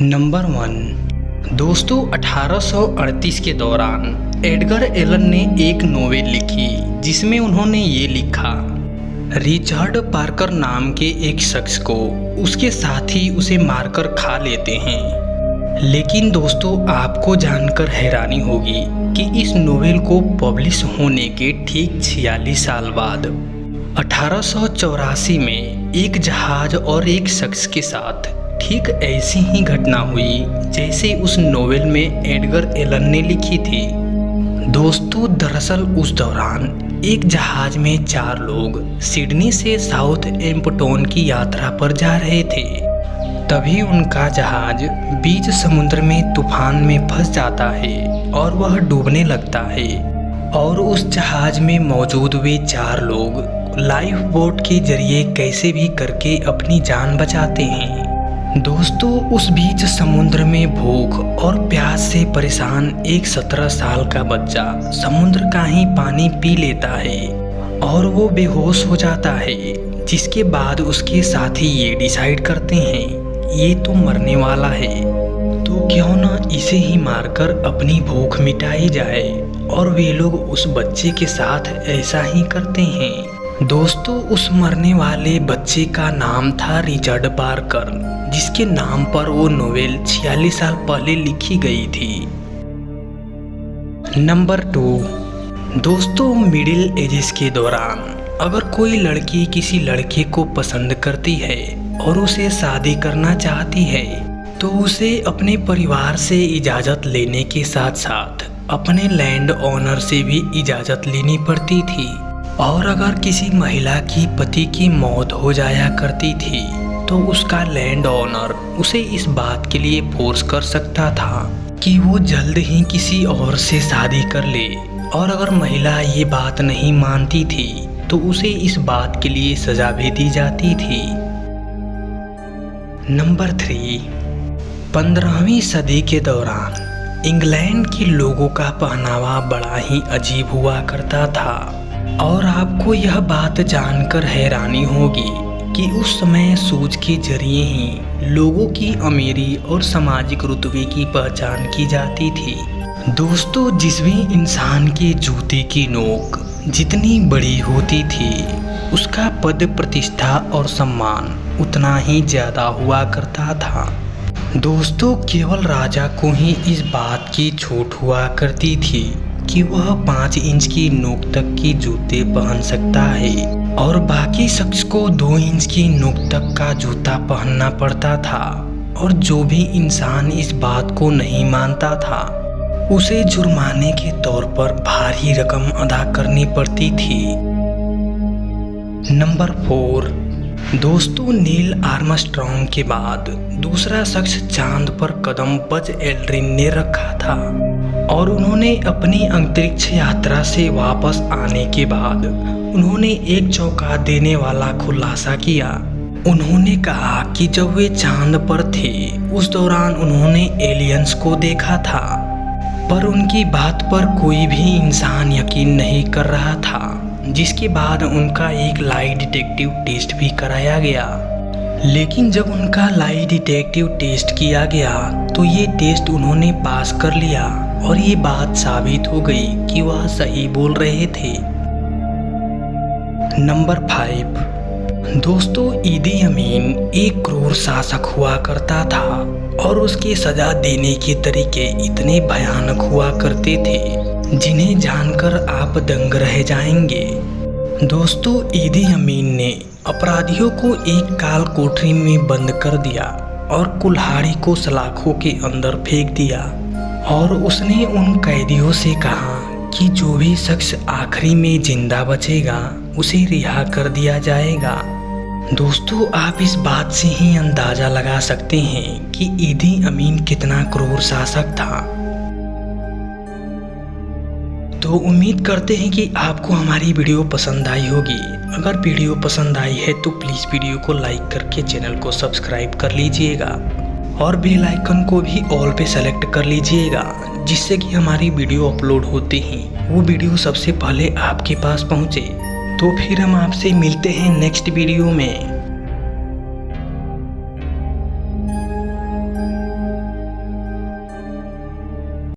Number 1। दोस्तों 1838 के दौरान एडगर एलन ने एक नोवेल लिखी जिसमें उन्होंने ये लिखा, रिचर्ड पार्कर नाम के एक शख्स को उसके साथी उसे मारकर खा लेते हैं। लेकिन दोस्तों आपको जानकर हैरानी होगी कि इस नोवेल को पब्लिश होने के ठीक 46 साल बाद 1884 में एक जहाज और एक शख्स के साथ ठीक ऐसी ही घटना हुई जैसे उस नोवेल में एडगर एलन ने लिखी थी। दोस्तों दरअसल उस दौरान एक जहाज में 4 लोग सिडनी से साउथ एम्पटन की यात्रा पर जा रहे थे। तभी उनका जहाज बीच समुद्र में तूफान में फंस जाता है और वह डूबने लगता है और उस जहाज में मौजूद वे 4 लोग लाइफ बोट के जरिए कैसे भी करके अपनी जान बचाते हैं। दोस्तों उस बीच समुद्र में भूख और प्यास से परेशान एक 17 साल का बच्चा समुद्र का ही पानी पी लेता है और वो बेहोश हो जाता है, जिसके बाद उसके साथी ये डिसाइड करते हैं ये तो मरने वाला है, तो क्यों ना इसे ही मारकर अपनी भूख मिटाई जाए। और वे लोग उस बच्चे के साथ ऐसा ही करते हैं। दोस्तों उस मरने वाले बच्चे का नाम था रिचर्ड पार्कर, जिसके नाम पर वो नोवेल 46 साल पहले लिखी गई थी। नंबर 2। दोस्तों मिडिल एजेस के दौरान अगर कोई लड़की किसी लड़के को पसंद करती है और उसे शादी करना चाहती है तो उसे अपने परिवार से इजाज़त लेने के साथ साथ अपने लैंड ओनर से भी इजाज़त लेनी पड़ती थी। और अगर किसी महिला की पति की मौत हो जाया करती थी तो उसका लैंड ओनर उसे इस बात के लिए फोर्स कर सकता था कि वो जल्द ही किसी और से शादी कर ले। और अगर महिला ये बात नहीं मानती थी तो उसे इस बात के लिए सजा भी दी जाती थी। नंबर 3। 15वीं सदी के दौरान इंग्लैंड के लोगों का पहनावा बड़ा ही अजीब हुआ करता था। और आपको यह बात जानकर हैरानी होगी कि उस समय सूज के जरिए ही लोगों की अमीरी और सामाजिक रुतबे की पहचान की जाती थी। दोस्तों जिस भी इंसान के जूते की नोक जितनी बड़ी होती थी उसका पद प्रतिष्ठा और सम्मान उतना ही ज़्यादा हुआ करता था। दोस्तों केवल राजा को ही इस बात की छूट हुआ करती थी कि वह 5 इंच की नोक तक की जूते पहन सकता है और बाकी शख्स को 2 इंच की नोक तक का जूता पहनना पड़ता था। और जो भी इंसान इस बात को नहीं मानता था उसे जुर्माने के तौर पर भारी रकम अदा करनी पड़ती थी। नंबर 4। दोस्तों नील आर्मस्ट्रॉन्ग के बाद दूसरा शख्स चांद पर कदम बज एल्ड्रिन ने रखा था और उन्होंने अपनी अंतरिक्ष यात्रा से वापस आने के बाद उन्होंने एक चौंका देने वाला खुलासा किया। उन्होंने कहा कि जब वे चांद पर थे उस दौरान उन्होंने एलियंस को देखा था, पर उनकी बात पर कोई भी इंसान यकीन नहीं कर रहा था। जिसके बाद उनका एक लाई डिटेक्टिव टेस्ट भी कराया गया। लेकिन जब उनका लाई डिटेक्टिव टेस्ट किया गया तो ये टेस्ट उन्होंने पास कर लिया और ये बात साबित हो गई कि वह सही बोल रहे थे। नंबर 5। दोस्तों ईदी अमीन एक क्रूर शासक हुआ करता था और उसकी सजा देने के तरीके इतने भयानक हुआ करते थे जिन्हें जानकर आप दंग रह जाएंगे। दोस्तों ईदी अमीन ने अपराधियों को एक काल कोठरी में बंद कर दिया और कुल्हाड़ी को सलाखों के अंदर फेंक दिया और उसने उन कैदियों से कहा कि जो भी शख्स आखिरी में जिंदा बचेगा उसे रिहा कर दिया जाएगा। दोस्तों आप इस बात से ही अंदाजा लगा सकते हैं कि ईदी अमीन कितना क्रूर शासक था। तो उम्मीद करते हैं कि आपको हमारी वीडियो पसंद आई होगी। अगर वीडियो पसंद आई है तो प्लीज़ वीडियो को लाइक करके चैनल को सब्सक्राइब कर लीजिएगा और बेल आइकन को भी ऑल पे सेलेक्ट कर लीजिएगा, जिससे कि हमारी वीडियो अपलोड होते ही वो वीडियो सबसे पहले आपके पास पहुँचे। तो फिर हम आपसे मिलते हैं नेक्स्ट वीडियो में।